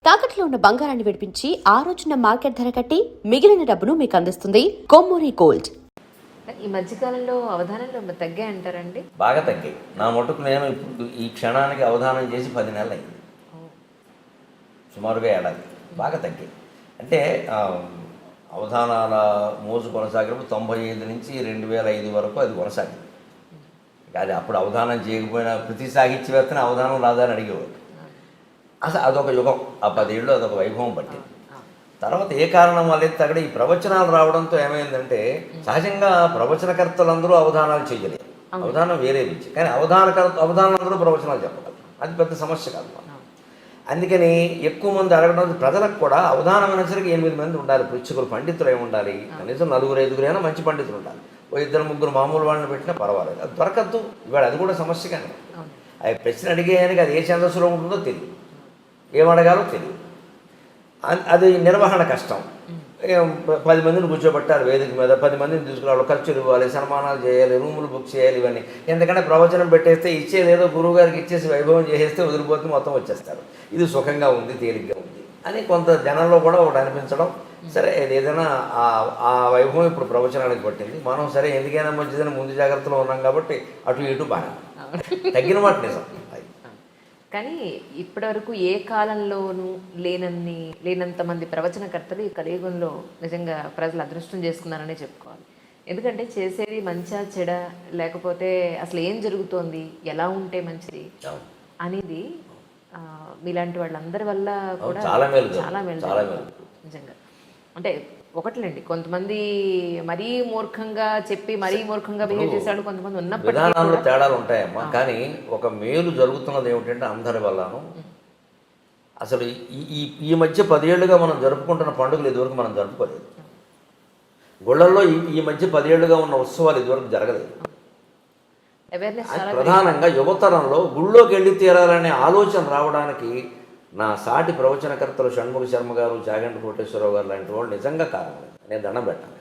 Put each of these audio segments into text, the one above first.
తాకట్లో ఉన్న బంగారాన్ని విడిపించి ఆ రోజున మార్కెట్ ధర కట్టి మిగిలిన డబ్బును మీకు అందిస్తుంది కొమ్మూరి గోల్డ్. ఈ మధ్యకాలంలో అవధానంలో తగ్గాయి అంటారండి? బాగా తగ్గాయి. నా మటుకు నేను ఇప్పుడు ఈ క్షణానికి అవధానం చేసి 10 నెలలు అయింది, సుమారుగా ఏడాది. బాగా తగ్గాయి అంటే అవధానాల మోజు కొనసాగినప్పుడు 95 నుంచి 2005 వరకు అది కొనసాగింది. అది అప్పుడు అవధానం చేయకపోయినా ప్రతి సాహిత్యవేత్తని అవధానం రాదని అడిగేవాడు. అసలు అదొక యుగం, ఆ 10 ఏళ్ళు అదొక వైభవం పట్టింది. తర్వాత ఏ కారణం వల్ల అక్కడ ఈ ప్రవచనాలు రావడంతో ఏమైందంటే, సహజంగా ప్రవచనకర్తలందరూ అవధానాలు చేయలేదు, అవధానం వేరే విద్య. కానీ అవధానాలందరూ ప్రవచనాలు చెప్పగలరు, అది పెద్ద సమస్య కాదు. అందుకని ఎక్కువ మంది అడగడం, ప్రజలకు కూడా అవధానం అనేసరికి 8 మంది ఉండాలి, పృచ్ఛకులు పండితులు ఏమి ఉండాలి, కనీసం 4-5 అయినా మంచి పండితులు ఉండాలి. ఓ 2-3 మామూలు వాళ్ళని పెట్టినా పర్వాలేదు, అది దొరకద్దు. ఇవాళ అది కూడా సమస్య. కానీ అవి ప్రశ్న అడిగేయానికి అది ఏ ఛందస్సులో ఉంటుందో తెలియదు, ఏమడగాలో తెలియదు. అది నిర్వహణ కష్టం. 10 మందిని కూర్చోబెట్టాలి వేదిక మీద, 10 మందిని తీసుకురావాలి, ఖర్చులు ఇవ్వాలి, సన్మానాలు చేయాలి, రూములు బుక్ చేయాలి, ఇవన్నీ. ఎందుకంటే ప్రవచనం పెట్టేస్తే ఇచ్చేదేదో గురువు గారికి ఇచ్చేసి వైభవం చేసేస్తే వదిలిపోతే మొత్తం వచ్చేస్తారు. ఇది సుఖంగా ఉంది, తేలిగ్గా ఉంది అని కొంత జనంలో కూడా ఒకటి అనిపించడం. సరే, ఏదైనా ఆ వైభవం ఇప్పుడు ప్రవచనానికి పట్టింది. మనం సరే ఎందుకైనా మంచిదని ముందు జాగ్రత్తలో ఉన్నాం కాబట్టి అటు ఇటు బాగా తగ్గిన మాట నిజం. కానీ ఇప్పటివరకు ఏ కాలంలోనూ లేనంత మంది ప్రవచనకర్తలు ఈ కలియుగంలో నిజంగా ప్రజలు అదృష్టం చేసుకున్నారనే చెప్పుకోవాలి. ఎందుకంటే చేసేది మంచా చెడ, లేకపోతే అసలు ఏం జరుగుతోంది, ఎలా ఉంటే మంచిది అనేది మీలాంటి వాళ్ళందరి వల్ల కూడా చాలా మేలు నిజంగా. అంటే ఒకట్లేండి, కొంతమంది మరీ మూర్ఖంగా చెప్పి మరీ మూర్ఖంగా బిహేవ్ చేశాడు, కొంతమంది ఉన్నప్పుడు విధానాల్లో తేడాలు ఉంటాయమ్మా. కానీ ఒక మేలు జరుగుతున్నది ఏమిటంటే అందరి వల్లను. అసలు ఈ మధ్య 10 ఏళ్ళుగా మనం జరుపుకుంటున్న పండుగలు ఇదివరకు మనం జరుపుకోలేదు. గుళ్ళల్లో ఈ మధ్య 10 ఏళ్ళుగా ఉన్న ఉత్సవాలు ఇదివరకు జరగలేదు. ప్రధానంగా యువతరంలో గుళ్ళోకి వెళ్ళి తీరాలనే ఆలోచన రావడానికి నా సాటి ప్రవచనకర్తలు షణ్ముఖ శర్మ గారు, చాగంటి కోటేశ్వరరావు గారు లాంటి వాళ్ళు నిజంగా కారణం. నేను దండం పెట్టాను.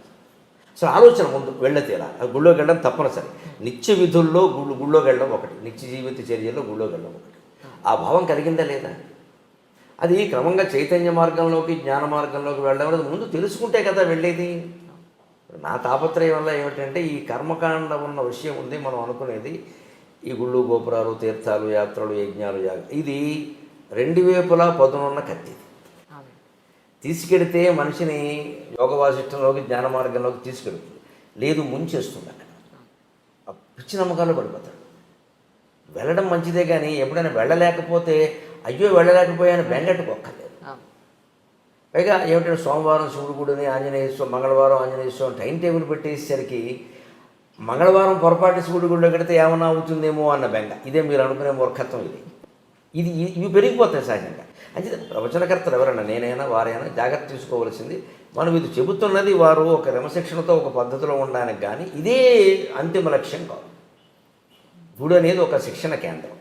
అసలు ఆలోచన ముందు వెళ్ళ తీరాలి, గుళ్ళోకి వెళ్ళడం తప్పనిసరి. నిత్య విధుల్లో గుళ్ళోకి వెళ్ళడం ఒకటి, నిత్య జీవిత చర్యల్లో గుళ్ళోకి వెళ్ళడం ఒకటి. ఆ భావం కలిగిందా లేదా? అది క్రమంగా చైతన్య మార్గంలోకి, జ్ఞాన మార్గంలోకి వెళ్ళడం అనేది ముందు తెలుసుకుంటే కదా వెళ్ళేది. నా తాపత్రయం వల్ల ఏమిటంటే, ఈ కర్మకాండ ఉన్న విషయం ఉంది. మనం అనుకునేది ఈ గుళ్ళు, గోపురాలు, తీర్థాలు, యాత్రలు, యజ్ఞాలు, ఇది 2 వైపులా పదునున్న కత్తి. తీసుకెడితే మనిషిని యోగ వాసిష్టంలోకి, జ్ఞాన మార్గంలోకి తీసుకెడుతుంది. లేదు, ముంచేస్తుంది. అక్కడ పిచ్చి నమ్మకాలు పడిపోతాడు. వెళ్ళడం మంచిదే, కానీ ఎప్పుడైనా వెళ్ళలేకపోతే అయ్యో వెళ్ళలేకపోయాను బెంగట్టుకోక్కర్లేదు. పైగా ఏమిటంటే, సోమవారం శివుడు గుడిని, ఆంజనేయ స్వామి, మంగళవారం ఆంజనేయ స్వామి టైం టేబుల్ పెట్టేసరికి మంగళవారం పొరపాటు శివుడి గుడిలో కడితే ఏమన్నా అవుతుందేమో అన్న బెంగ. ఇదే మీరు అనుకునే మూర్ఖత్వం. ఇవి పెరిగిపోతాయి సహజంగా. అంటే ప్రవచనకర్తలు ఎవరైనా, నేనైనా వారైనా జాగ్రత్త తీసుకోవాల్సింది, మనం ఇది చెబుతున్నది వారు ఒక క్రమశిక్షణతో ఒక పద్ధతిలో ఉండడానికి, కానీ ఇదే అంతిమ లక్ష్యం కాదు. గుడి అనేది ఒక శిక్షణ కేంద్రం.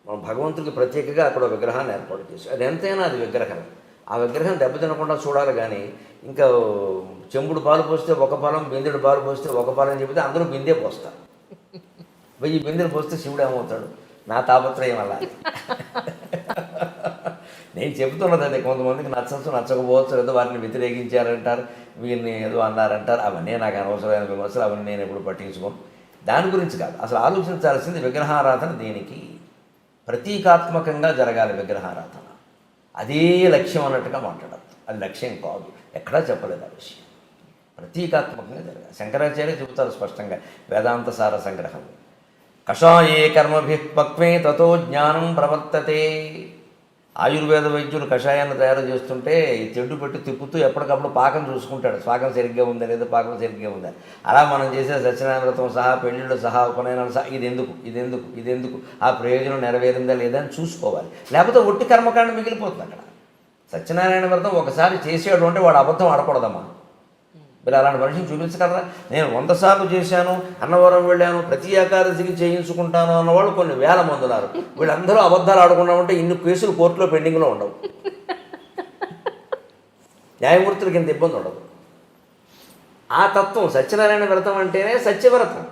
మనం భగవంతుడికి ప్రత్యేకంగా అక్కడ విగ్రహాన్ని ఏర్పాటు చేసి, అది ఎంతైనా అది విగ్రహం. ఆ విగ్రహం దెబ్బతినకుండా చూడాలి. కానీ ఇంకా చెంబుడు పాలు పోస్తే ఒక పాలం, బిందెడు పాలు పోస్తే ఒక పాలం చెబితే అందరూ బిందె పోస్తారు. 1000 బిందెలు పోస్తే శివుడు ఏమవుతాడు? నా తాపత్రయం అలా. నేను చెబుతున్నది అదే. కొంతమందికి నచ్చచ్చు, నచ్చకపోవచ్చు, లేదా వారిని వ్యతిరేకించారంటారు, వీరిని ఏదో అన్నారంటారు. అవన్నీ నాకు అనవసరమైన విమర్శలు, అవన్నీ నేను ఎప్పుడు పట్టించుకోను. దాని గురించి కాదు అసలు ఆలోచించాల్సింది. విగ్రహారాధన దేనికి? ప్రతీకాత్మకంగా జరగాలి విగ్రహారాధన. అదే లక్ష్యం అన్నట్టుగా మాట్లాడద్దు. అది లక్ష్యం కాదు, ఎక్కడా చెప్పలేదు ఆ విషయం. ప్రతీకాత్మకంగా జరగాలి. శంకరాచార్య చెబుతారు స్పష్టంగా వేదాంత సార సంగ్రహం. కషాయే కర్మభి పక్వే తతో జ్ఞానం ప్రవర్తతే. ఆయుర్వేద వైద్యులు కషాయాన్ని తయారు చేస్తుంటే ఈ తెడ్డు పెట్టి తిప్పుతూ ఎప్పటికప్పుడు పాకం చూసుకుంటాడు, పాకం సరిగ్గా ఉందా లేదా, పాకం సరిగ్గా ఉందా. అలా మనం చేసే సత్యనారాయణ వ్రతం సహా, పెళ్ళిళ్ళు సహా, ఉపనయనాలు సహా, ఇదెందుకు ఆ ప్రయోజనం నెరవేరిందా లేదా అని చూసుకోవాలి. లేకపోతే ఒట్టి కర్మకాండ మిగిలిపోతుంది అక్కడ. సత్యనారాయణ వ్రతం ఒకసారి చేసేవాడు అంటే వాడు అబద్ధం ఆడకూడదమ్మా. మీరు అలాంటి మనిషిని చూపించగలరా? నేను 100 సార్లు చేశాను, అన్నవరం వెళ్ళాను, ప్రతి ఏకాదశికి చేయించుకుంటాను అన్నవాళ్ళు కొన్ని వేల మంది ఉన్నారు. వీళ్ళందరూ అబద్ధాలు ఆడకుండా ఉంటే ఇన్ని కేసులు కోర్టులో పెండింగ్లో ఉండవు, న్యాయమూర్తులకి ఇంత ఇబ్బంది ఉండదు. ఆ తత్వం సత్యనారాయణ వ్రతం అంటేనే సత్యవ్రతం.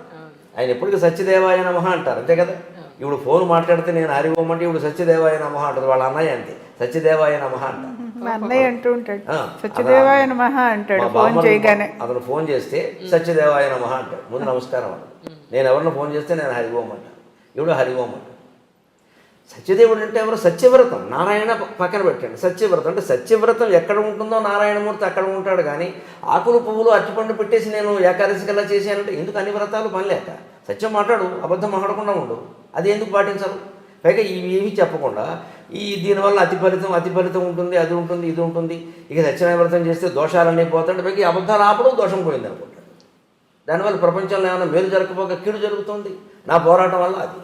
ఆయన ఎప్పటికీ సత్యదేవాయ నమః అంటారు, అంతే కదా. ఇప్పుడు ఫోన్ మాట్లాడితే నేను హరి ఓం అంటే ఇప్పుడు సత్యదేవాయ నమః అంటుంది, వాళ్ళ అన్నయ్య అంతే సత్యదేవాయ నమః అంట. మా అన్నయ్య అంటూ ఉంటాడు ఆ, సత్యదేవాయ నమః అంటాడు మా ఫోన్ బామ్మర్ది చేయగానే. అతను ఫోన్ చేస్తే సత్యదేవాయ నమః అంటాడు, ముందు నమస్కారం అంట. నేను ఎవరిని ఫోన్ చేస్తే నేను హరి ఓం అంట, ఇప్పుడు హరి ఓం అంట. సత్యదేవుడు అంటే ఎవరు? సత్యవ్రతం. నారాయణ పక్కన పెట్టండి, సత్యవ్రతం అంటే సత్యవ్రతం ఎక్కడ ఉంటుందో నారాయణమూర్తి అక్కడ ఉంటాడు. కానీ ఆకులు పువ్వులు అరటిపండు పెట్టేసి నేను ఏకాదశి కల్లా చేశానంటే ఎందుకు? అన్ని వ్రతాలు పని లేక. సత్యం మాట్లాడు, అబద్ధం మాట్లాడకుండా ఉండు, అది ఎందుకు పాటించరు? పైగా ఇవి ఏమీ చెప్పకుండా దీనివల్ల అతి ఫలితం ఉంటుంది, అది ఉంటుంది, ఇది ఉంటుంది, ఇక సత్యనారాయణ వ్రతం చేస్తే దోషాలన్నీ పోతాయి. పైగా ఈ అబద్ధాలు ఆపడం దోషం పోయింది అనుకుంటాడు. దానివల్ల ప్రపంచంలో ఏమైనా మేలు జరగకపోక కీడు జరుగుతుంది. నా పోరాటం వల్ల అది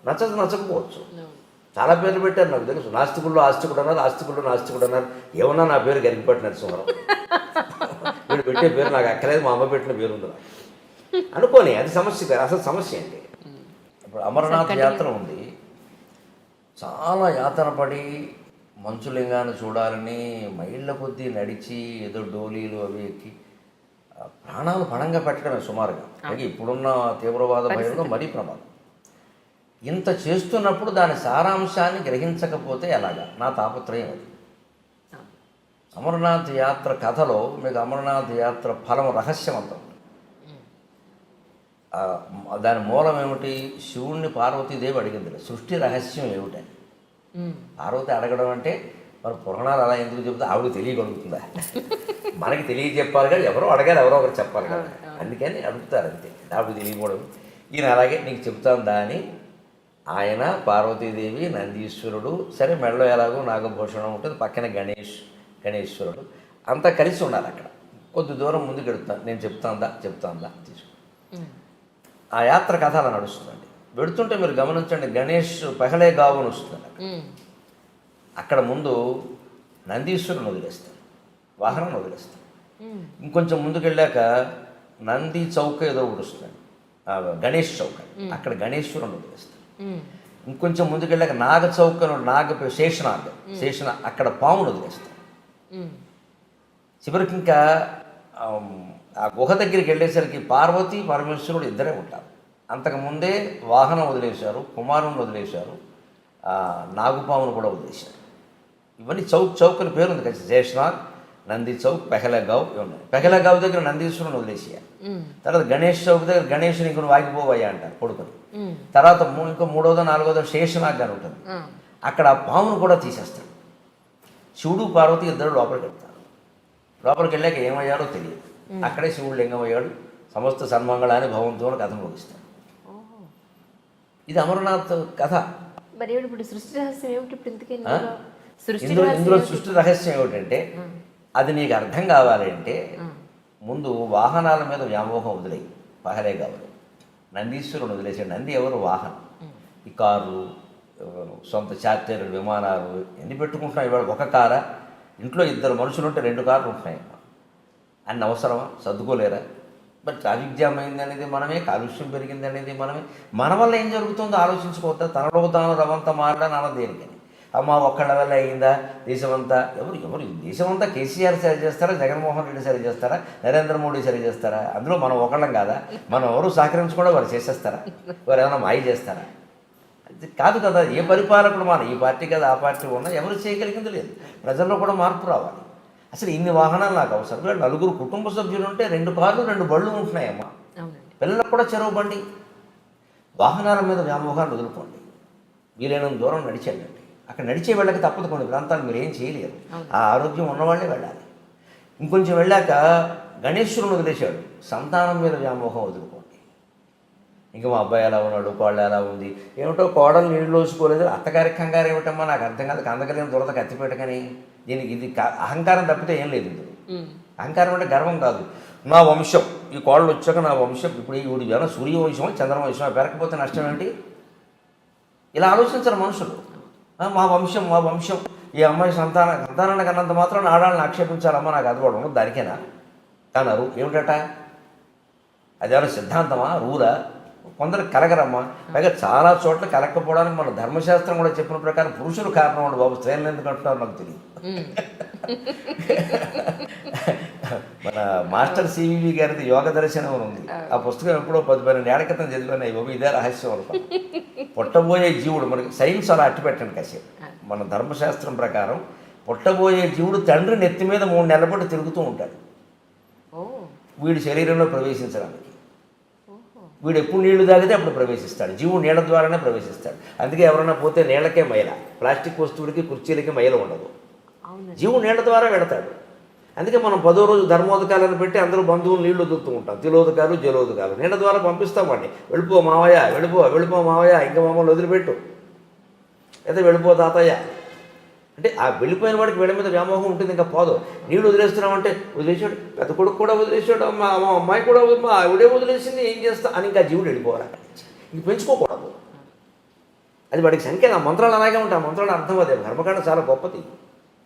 నచ్చకపోవచ్చు. చాలా పేర్లు పెట్టారు నాకు తెలుసు. నాస్తికుల్లో ఆస్తికుడు అన్నారు, ఆస్తికుల్లో నాస్తికుడు అన్నారు. ఏమన్నా నా పేరు గరిగిపట్టి నరసింహారావు. వీడు పెట్టే పేరు నాకు అక్కలేదు, మా అమ్మ పెట్టిన పేరు ఉంది అనుకోని. అది సమస్య కాదు, అసలు సమస్య ఏంటి? ఇప్పుడు అమరనాథ్ యాత్ర ఉంది. చాలా యాతన పడి మంచులింగాన్ని చూడాలని మైళ్ళ కొద్దీ నడిచి ఏదో డోలీలు అవి ఎక్కి ప్రాణాలు పణంగా పెట్టడమే సుమారుగా. అలాగే ఇప్పుడున్న తీవ్రవాద భయంలో మరీ ప్రమాదం. ఇంత చేస్తున్నప్పుడు దాని సారాంశాన్ని గ్రహించకపోతే ఎలాగా? నా తాపత్రయం అది. అమరనాథ్ యాత్ర కథలో మీకు అమరనాథ్ యాత్ర ఫలం రహస్యం అంతా ఉంది. దాని మూలం ఏమిటి? శివుణ్ణి పార్వతీదేవి అడిగింది సృష్టి రహస్యం ఏమిటని. పార్వతి అడగడం అంటే మరి పురాణాలు అలా ఎందుకు చెబుతా? ఆవిడ తెలియగలుగుతుందా? మనకి తెలియజెప్పాలి కదా, ఎవరో అడగాలి, ఎవరో ఒకరు చెప్పాలి కదా, అందుకని అడుగుతారు అంతే. ఆవిడ తెలియకూడదు. ఈయన అలాగే నీకు చెప్తాందా అని ఆయన, పార్వతీదేవి, నందీశ్వరుడు, సరే మెడలో ఎలాగో నాగభూషణం ఉంటుంది, పక్కన గణేశ్వరుడు అంతా కలిసి ఉండాలి అక్కడ. కొద్ది దూరం ముందుకు వెళుతాను, నేను చెప్తాందా తీసుకు. ఆ యాత్ర కథ అలా నడుస్తుందండి. వెళుతుంటే మీరు గమనించండి, గణేష్ పెహలే గావును వస్తుంది. అక్కడ ముందు నందీశ్వరుని వదిలేస్తాను, వాహనం వదిలేస్తాను. ఇంకొంచెం ముందుకు వెళ్ళాక నంది చౌక ఏదో ఒకటి వస్తుంది, గణేష్ చౌక, అక్కడ గణేశ్వరుని వదిలేస్తాను. ఇంకొంచెం ముందుకు వెళ్ళాక నాగ చౌకను శేషనాగ్ అక్కడ పామును వదిలేస్తాను. చివరికి ఇంకా ఆ గుహ దగ్గరికి వెళ్ళేసరికి పార్వతి పరమేశ్వరుడు ఇద్దరే ఉంటారు. అంతకుముందే వాహనం వదిలేశారు, కుమారుని వదిలేశారు, నాగుపామును కూడా వదిలేశారు. ఇవన్నీ చౌక్ అని పేరు ఉంది కదా, శేషనాగ్, నంది చౌక్, పెహలగావ్ ఇవి ఉన్నాయి. పెహలగావ్ దగ్గర నందీశ్వరుని వదిలేసేయాలి. తర్వాత గణేష్ చౌక్ దగ్గర గణేషుని ఇంకొన్ని వాగిపోవయ్యా అంటారు కొడుకుని. తర్వాత ఇంకో మూడోదో నాలుగోదో శేషనాగ్ అని ఉంటుంది, అక్కడ ఆ పామును కూడా తీసేస్తాడు. శివుడు పార్వతి ఇద్దరు లోపలికి వెళ్తారు. లోపలికి వెళ్ళాక ఏమయ్యారో తెలియదు. అక్కడే శివుడు లింగం అయ్యాడు. సమస్త సన్మంగళాన్ని భవంతో కథ ముగిస్తాడు. ఇది అమరనాథ్ కథ. మరి ఇప్పుడు సృష్టి రహస్యం ఏమిటి? ఇప్పుడు ఇందులో సృష్టి రహస్యం ఏమిటంటే, అది నీకు అర్థం కావాలి అంటే ముందు వాహనాల మీద వ్యామోహం వదిలేయి. పహలే కావాలి, నందీశ్వరుని వదిలేసాడు. నంది ఎవరు? వాహనం. ఈ కార్లు, సొంత చార్టర్లు, విమానాలు ఎన్ని పెట్టుకుంటున్నాయి ఇవాళ? ఒక కారా? ఇంట్లో ఇద్దరు మనుషులు ఉంటే 2 కార్లు ఉంటున్నాయి. అన్ని అవసరమా? సర్దుకోలేరా? మరి ట్రాఫిక్ జామ్ అయింది అనేది మనమే, కాలుష్యం పెరిగింది అనేది మనమే. మన వల్ల ఏం జరుగుతుందో ఆలోచించుకోవద్దా? తనలో తాను రవంతా మారడానికి అన్నది దేనికని? అమ్మ ఒక్కళ్ళ వల్ల అయిందా? దేశమంతా ఎవరు దేశమంతా కేసీఆర్ సరి చేస్తారా, జగన్మోహన్ రెడ్డి సరి చేస్తారా, నరేంద్ర మోడీ సరి చేస్తారా? అందులో మనం ఒకళ్ళం కాదా? మనం ఎవరు సహకరించకుండా వారు చేసేస్తారా? వారు ఏమైనా మాయ చేస్తారా? కాదు కదా. ఏ పరిపాలకుడు మన ఈ పార్టీ కదా ఆ పార్టీ ఉన్నా ఎవరు చేయగలిగింది లేదు. ప్రజల్లో కూడా మార్పు రావాలి. అసలు ఇన్ని వాహనాలు నాకు అవసరం? వీళ్ళు 4 కుటుంబ సభ్యులు ఉంటే 2 కార్లు 2 బళ్ళు ఉంటున్నాయమ్మా. పిల్లలకు కూడా చెరువు బండి. వాహనాల మీద వ్యామోహాన్ని వదులుకోండి. వీలైనంత దూరం నడిచి వెళ్ళండి. అక్కడ నడిచే వెళ్ళక తప్పదు. కొన్ని ప్రాంతాలు మీరు ఏం చేయలేరు. ఆ ఆరోగ్యం ఉన్నవాళ్ళే వెళ్ళాలి. ఇంకొంచెం వెళ్ళాక గణేశ్వరుని వదిలేశాడు. సంతానం మీద వ్యామోహం వదులుకోండి. ఇంకా మా అబ్బాయి ఎలా ఉన్నాడు, కోళ్ళు ఎలా ఉంది, ఏమిటో కోడలు నీళ్ళు లోసుకోలేదు, అత్తగారికి కంగారు ఏమిటమ్మా నాకు అర్థం కాదు. కందకలేని దురద కత్తిపెట్టకని. దీనికి ఇది అహంకారం తప్పితే ఏం లేదు. ఇందులో అహంకారం అంటే గర్వం కాదు. నా వంశం, ఈ కోళ్ళు వచ్చాక నా వంశం, ఇప్పుడు ఈ ఊడి జనం సూర్యవంశమో చంద్రవంశమో పెరగకపోతే నష్టం ఏంటి? ఇలా ఆలోచించరు మనుషులు. మా వంశం, ఈ అమ్మాయి సంతానాన్ని కన్నంత మాత్రం ఆడాలని ఆక్షేపించాలమ్మా నాకు అది కూడా ఉండదు దానికేనా అన్నారు. ఏమిటట? అదేమైనా సిద్ధాంతమా, రూలా? కొందరు కలగరమ్మా. పైగా చాలా చోట్ల కలగకపోవడానికి మన ధర్మశాస్త్రం కూడా చెప్పిన ప్రకారం పురుషులు కారణం అండి బాబు. స్త్రీలను ఎందుకు అంటున్నారు నాకు తెలియదు. మన మాస్టర్ సివివి గారిది యోగ దర్శనం ఉంది. ఆ పుస్తకం ఎప్పుడో 10-12 ఏళ్ల క్రితం చదివాను. బాబు ఇదే రహస్యం అనుకో. పుట్టబోయే జీవుడు మనకి సైన్స్ అలా అట్టు పెట్టండి కాసేపు. మన ధర్మశాస్త్రం ప్రకారం పుట్టబోయే జీవుడు తండ్రి నెత్తి మీద 3 నెలల పాటు తిరుగుతూ ఉంటాడు ఓ వీడి శరీరంలో ప్రవేశించడానికి. వీడు ఎప్పుడు నీళ్లు తాగితే అప్పుడు ప్రవేశిస్తాడు. జీవుడు నీళ్ళ ద్వారానే ప్రవేశిస్తాడు. అందుకే ఎవరైనా పోతే నీళ్ళకే మైల, ప్లాస్టిక్ వస్తువులకి కుర్చీలకి మైల ఉండదు. జీవుడు నీళ్ళ ద్వారా వెళతాడు. అందుకే మనం 10వ రోజు ధర్మోదకాలను పెట్టి అందరూ బంధువులు నీళ్లు వదులుతూ ఉంటాం. తిలోదకాలు జలోదకాలు నీళ్ళ ద్వారా పంపిస్తాం వాడిని. వెళ్ళిపో మావయ్య, వెళ్ళిపో మావయ్య, ఇంకా మమ్మల్ని వదిలిపెట్టు, అయితే వెళ్ళిపో తాతయ్య అంటే ఆ వెళ్ళిపోయిన వాడికి వీళ్ళ మీద వ్యామోహం ఉంటుంది, ఇంకా పోదు. నీళ్ళు వదిలేస్తున్నామంటే వదిలేసాడు, పెద్ద కొడుకు కూడా వదిలేసాడు, మా అమ్మాయి కూడా మా ఆవిడే వదిలేసింది, ఏం చేస్తా అని ఇంకా జీవుడు వెళ్ళిపోవాలి. ఇంక పెంచుకోకూడదు. అది వాడికి సంకేతం. ఆ మంత్రాలు అలాగే ఉంటాయి. ఆ మంత్రాలు అర్థం అదే. కర్మకాండ చాలా గొప్పది.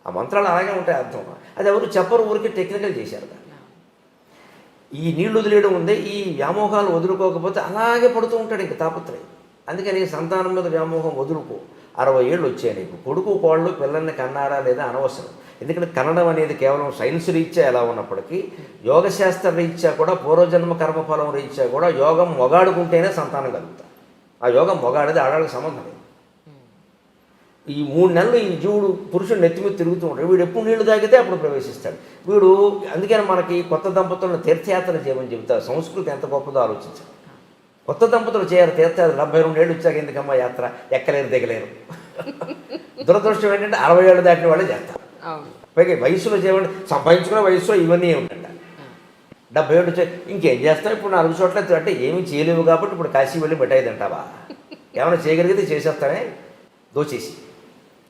ఆ మంత్రాలు అలాగే ఉంటాయి అర్థం. అది ఎవరు చెప్పరు, ఊరికి టెక్నికల్ చేశారు దాన్ని. ఈ నీళ్లు వదిలేయడం ఉంది, ఈ వ్యామోహాలు వదులుకోకపోతే అలాగే పడుతూ ఉంటాడు ఇంక తాపత్రయం. అందుకని సంతానం మీద వ్యామోహం వదులుకో. 60 ఏళ్ళు వచ్చాయి నీకు, కొడుకు కోళ్ళు పిల్లల్ని కన్నారా లేదా అనవసరం. ఎందుకంటే కన్నడం అనేది కేవలం సైన్స్ రీత్యా ఎలా ఉన్నప్పటికీ యోగశాస్త్ర రీత్యా కూడా పూర్వజన్మ కర్మఫలం రీత్యా కూడా యోగం మొగాడుకుంటేనే సంతానం కలుగుతారు. ఆ యోగం మొగాడిది ఆడాళ్ళకి సంబంధం లేదు. ఈ 3 నెలలు ఈ జీవుడు పురుషుడు నెత్తి మీద తిరుగుతూ ఉంటాడు. వీడు ఎప్పుడు నీళ్లు తాగితే అప్పుడు ప్రవేశిస్తాడు వీడు. అందుకని మనకి కొత్త దంపతులను తీర్థయాత్ర చేయమని చెబుతారు. సంస్కృతి ఎంత గొప్పదో ఆలోచించారు. కొత్త దంపతులు చేయాలి తీర్థయాత్ర. 72 ఏళ్ళు వచ్చాక ఎందుకమ్మా యాత్ర, ఎక్కలేరు దిగలేరు. దురదృష్టం ఏంటంటే 60 ఏళ్ళు దాటిన వాళ్ళే చేస్తారు. పైగా వయసులో చేయమంటే సంపాదించుకునే వయసులో ఇవన్నీ ఏమిటంట. 70 ఏళ్ళు వచ్చాయి ఇంకేం చేస్తాం. ఇప్పుడు 4 చోట్ల అంటే ఏమీ చేయలేవు కాబట్టి ఇప్పుడు కాశీ వెళ్ళి మిఠాయి తింటావా? ఏమైనా చేయగలిగితే చేసేస్తానే దోచేసి.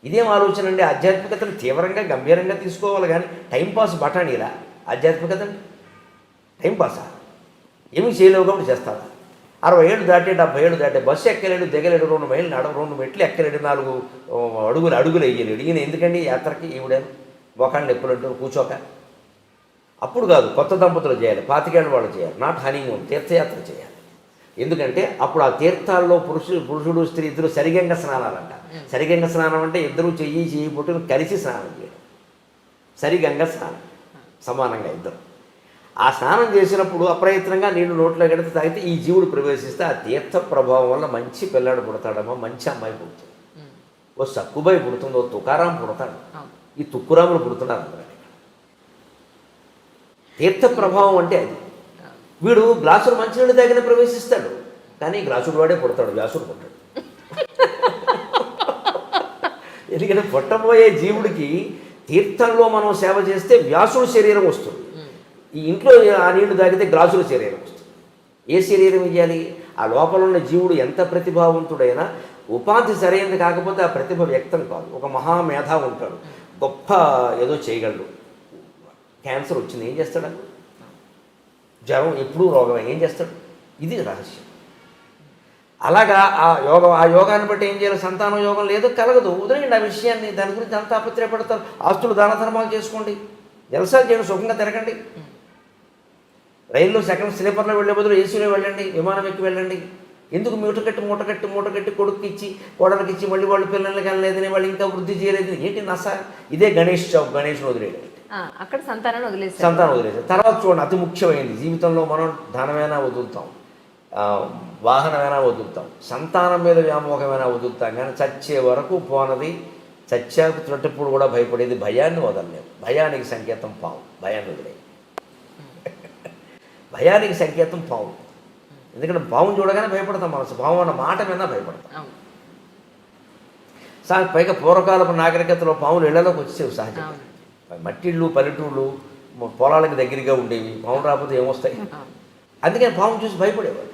ఇదేం ఆలోచన అండి? ఆధ్యాత్మికతను తీవ్రంగా గంభీరంగా తీసుకోవాలి కానీ టైంపాస్ బఠానీలా ఆధ్యాత్మికతని? టైంపాసా? ఏమీ చేయలేవు కాబట్టి చేస్తావా? 60 ఏళ్ళు దాటి 70 ఏళ్ళు దాటి బస్సు ఎక్కలేడు, దిగలేడు, 2 మైళ్ళు 2 మెట్లు ఎక్కలేడు, 4 అడుగులు వేయలేడు. ఈయన ఎందుకండి యాత్రకి? ఈవిడేను ఒకళ్ళు ఎప్పుడు అంటారు కూర్చోక. అప్పుడు కాదు, కొత్త దంపతులు చేయాలి, 25 ఏళ్ళ వాళ్ళు చేయాలి. నాట్ హనీమూన్, తీర్థయాత్ర చేయాలి. ఎందుకంటే అప్పుడు ఆ తీర్థాల్లో పురుషుడు స్త్రీ ఇద్దరు సరిగంగ స్నానాలు అంట. సరిగంగ స్నానం అంటే ఇద్దరు చెయ్యి పుట్టును కలిసి స్నానం చేయడం, సరిగంగ స్నానం, సమానంగా ఇద్దరు. ఆ స్నానం చేసినప్పుడు అప్రయత్నంగా నీళ్లు నోట్లో గడితే తాగితే ఈ జీవుడు ప్రవేశిస్తే ఆ తీర్థ ప్రభావం వల్ల మంచి పిల్లాడు పుడతాడమ్మా, మంచి అమ్మాయి పుడుతుంది. ఓ సక్కుబాయి పుడుతుంది, ఓ తుకారాం పుడతాడు. ఈ తుక్కురాములు పుడుతున్నారు అందరూ. తీర్థ ప్రభావం అంటే అది. వీడు గ్లాసుడు మంచినీళ్ళు తాగిన ప్రవేశిస్తాడు, కానీ గ్లాసుడు వాడే పుడతాడు, వ్యాసుడు పుట్టాడు. ఎందుకంటే పుట్టబోయే జీవుడికి తీర్థంలో మనం సేవ చేస్తే వ్యాసుడు శరీరం వస్తుంది. ఈ ఇంట్లో ఆ నీళ్లు తాగితే గ్లాసుల శరీరం వస్తుంది. ఏ శరీరం ఇవ్వాలి? ఆ లోపల ఉన్న జీవుడు ఎంత ప్రతిభావంతుడైనా ఉపాధి సరైనది కాకపోతే ఆ ప్రతిభ వ్యక్తం కాదు. ఒక మహామేధా ఉంటాడు, గొప్ప ఏదో చేయగలడు. క్యాన్సర్ వచ్చింది, ఏం చేస్తాడు? జ్వరం ఎప్పుడూ రోగమే, ఏం చేస్తాడు? ఇది రహస్యం. అలాగా ఆ యోగాన్ని బట్టి ఏం చేయాలి? సంతానం యోగం లేదు, కలగదు, వదిలేయండి ఆ విషయాన్ని. దాని గురించి అంతా అపత్రయపడతారు. ఆస్తులు దాన ధర్మాలు చేసుకోండి, జలసాలు చేయండి, సుఖంగా తిరగండి. రైల్లో సెకండ్ స్లీపర్లో వెళ్ళే బదులు ఏసీలో వెళ్ళండి, విమానం ఎక్కి వెళ్ళండి. ఎందుకు మూట కట్టి కొడుకు ఇచ్చి కోడలికి ఇచ్చి మళ్ళీ వాళ్ళు పిల్లలకి వెళ్ళలేదని, వాళ్ళు ఇంకా వృద్ధి చేయలేదని, ఏంటి నస? ఇదే గణేష్ చౌక్, గణేష్ను వదిలేయడం. అక్కడ సంతానం వదిలేసి తర్వాత చూడండి, అతి ముఖ్యమైనది జీవితంలో మనం ధనమైనా వదులుతాం, వాహనమైనా వదులుతాం, సంతానం మీద వ్యామోహమైనా వదులుతాం, కానీ చచ్చే వరకు పోనది. చచ్చాకు త్రొట్టప్పుడు కూడా భయపడేది భయాన్ని వదలలేము. భయానికి సంకేతం పాము, భయాన్ని వదిలే. భయానికి సంకేతం పాము. ఎందుకంటే పావును చూడగానే భయపడతాం, మనసు పాము అన్న మాట మీద భయపడతాం. పైగా పూర్వకాలపు నాగరికతలో పాములు ఇళ్లలోకి వచ్చేవి సహజంగా. మట్టిళ్ళు, పల్లెటూళ్ళు, పొలాలకు దగ్గరగా ఉండేవి. పాము రాకపోతే ఏమొస్తాయి? అందుకని పాము చూసి భయపడేవాడు.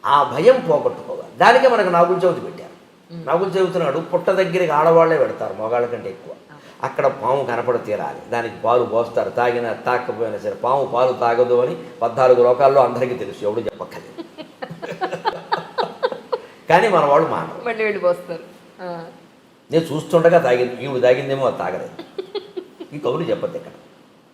ఆ భయం పోగొట్టుకోవాలి. దానికే మనకు నాగుల చవితి పెట్టారు. నాగుల చవితి నాడు పుట్ట దగ్గరికి ఆడవాళ్లే పెడతారు, మగాళ్ళ కంటే ఎక్కువ. అక్కడ పాము కనపడ తీరాలి, దానికి పాలు పోస్తారు. తాగినా తాకపోయినా సరే పాము పాలు తాగదు అని 14 లోకాల్లో అందరికీ తెలుసు, ఎవడు చెప్పక్కర్లేదు. కానీ మన వాళ్ళు మానరు, మళ్ళీ వెళ్ళిపోస్తారు. నేను చూస్తుండగా తాగింది, ఈవిడ తాగిందేమో అది తాగలేదు. ఈ కబుర్లు చెప్పద్దు. ఇక్కడ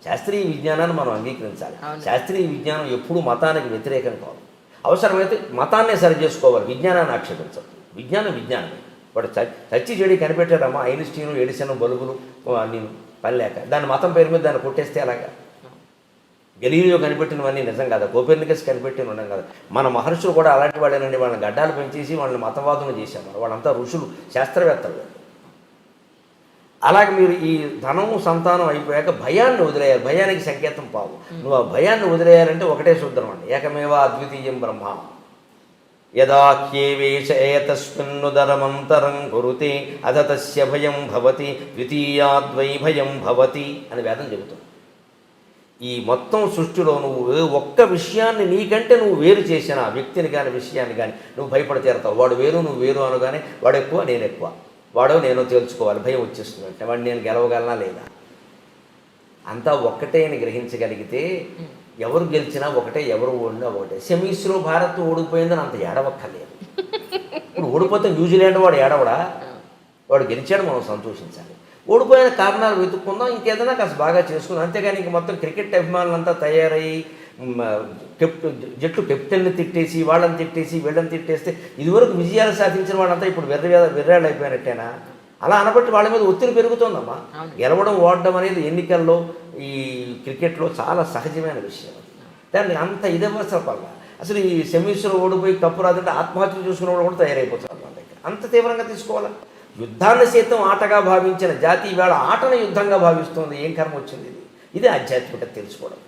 శాస్త్రీయ విజ్ఞానాన్ని మనం అంగీకరించాలి. శాస్త్రీయ విజ్ఞానం ఎప్పుడూ మతానికి వ్యతిరేకం కాదు. అవసరమైతే మతాన్నే సరి చేసుకోవాలి, విజ్ఞానాన్ని ఆక్షేపించదు. విజ్ఞానమే. వాడు చచ్చి చెడి కనిపెట్టారమ్మా, ఐన్స్టీను, ఎడిసన్, బల్బులు, నేను పని లేక దాని మతం పేరు మీద దాన్ని కొట్టేస్తే అలాగా గెలీలియో కనిపెట్టినవన్నీ నిజం కాదా, కోపెర్నికస్ కనిపెట్టిన ఉండడం కదా. మన మహర్షులు కూడా అలాంటి వాళ్ళేనండి. వాళ్ళని గడ్డాలు పెంచేసి వాళ్ళని మతవాదులు చేశారు. వాళ్ళంతా ఋషులు, శాస్త్రవేత్తలు. అలాగే మీరు ఈ ధనము సంతానం అయిపోయాక భయాన్ని వదిలేయాలి. భయానికి సంకేతం పావు. నువ్వు ఆ భయాన్ని వదిలేయాలంటే ఒకటే సూత్రం అండి, ఏకమేవా అద్వితీయం బ్రహ్మ. యదాఖ్యేవేష ఏతస్మిన్నుదరమంతరం కురుతే అధ తస్య భయం భవతి ద్వితీయాద్వై భయం భవతి అని వేదం చెబుతుంది. ఈ మొత్తం సృష్టిలో నువ్వు ఒక్క విషయాన్ని నీకంటే నువ్వు వేరు చేసిన వ్యక్తిని కానీ విషయాన్ని కానీ నువ్వు భయపడి తీరతావు. వాడు వేరు నువ్వు వేరు అనగానే వాడు ఎక్కువ నేను ఎక్కువ, వాడో నేను తేల్చుకోవాలి, భయం వచ్చేస్తుంది. అంటే వాడిని నేను గెలవగలనా లేదా, అంతా ఒక్కటే అని గ్రహించగలిగితే ఎవరు గెలిచినా ఒకటే, ఎవరు ఓడినా ఒకటే. సెమీస్లో భారత్ ఓడిపోయిందని అంత ఏడవక్కర్లేదు. ఇప్పుడు ఓడిపోతే న్యూజిలాండ్ వాడు ఏడవడా, వాడు గెలిచాడు, మనం సంతోషించాలి. ఓడిపోయిన కారణాలు వెతుక్కుందాం, ఇంకేదైనా కాస్త బాగా చేసుకుందాం. అంతేగాని ఇంక మొత్తం క్రికెట్ అభిమానులంతా తయారయ్యి జట్టు కెప్టెన్ని తిట్టేసి వాళ్ళని తిట్టేసి వీళ్ళని తిట్టేస్తే ఇదివరకు విజయాలు సాధించిన వాళ్ళంతా ఇప్పుడు వెర్రాళ్ళు అయిపోయినట్టేనా? అలా అనబట్టి వాళ్ళ మీద ఒత్తిడి పెరుగుతోందమ్మా. గెలవడం ఓడడం అనేది ఎన్నికల్లో ఈ క్రికెట్లో చాలా సహజమైన విషయం. దాన్ని అంత ఇదవసరం వల్ల అసలు ఈ సెమీస్లో ఓడిపోయి కప్పు రాదంటే ఆత్మహత్య చూసుకున్న వాళ్ళు కూడా తయారైపోతున్నారు మన దగ్గర. అంత తీవ్రంగా తీసుకోవాలి. యుద్ధాన్ని సైతం ఆటగా భావించిన జాతి ఇవాళ ఆటను యుద్ధంగా భావిస్తుంది. ఏం కర్మ వచ్చింది ఇది? ఇది ఆధ్యాత్మికత తెలుసుకోవడం.